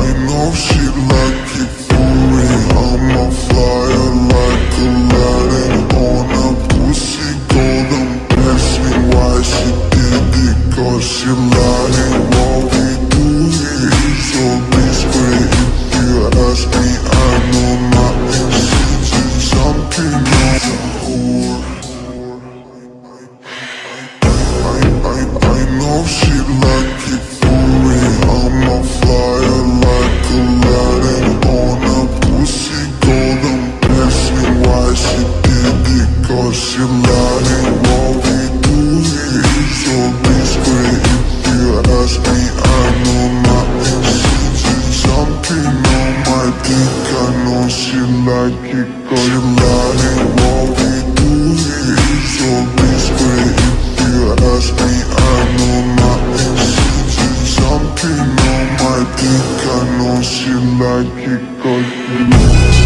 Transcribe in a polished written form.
I know she like it for me. I'm a flyer like Aladdin on a pussy golden blessing. Why she did it? Cause she lying. What we do here is so discreet. If you ask me, I know nothing. She's just something on a whore. I know she like it for me. I'm a flyer like Aladdin on a pussy golden blessing. Why she did it? Cause she lying. What we do here is so discreet. If you ask me, I know nothing. She's just something on my dick. I know she like it cause she lying. What we do here is so discreet. If you ask me, I know nothing. She's just something on my dick. I know she like it cause she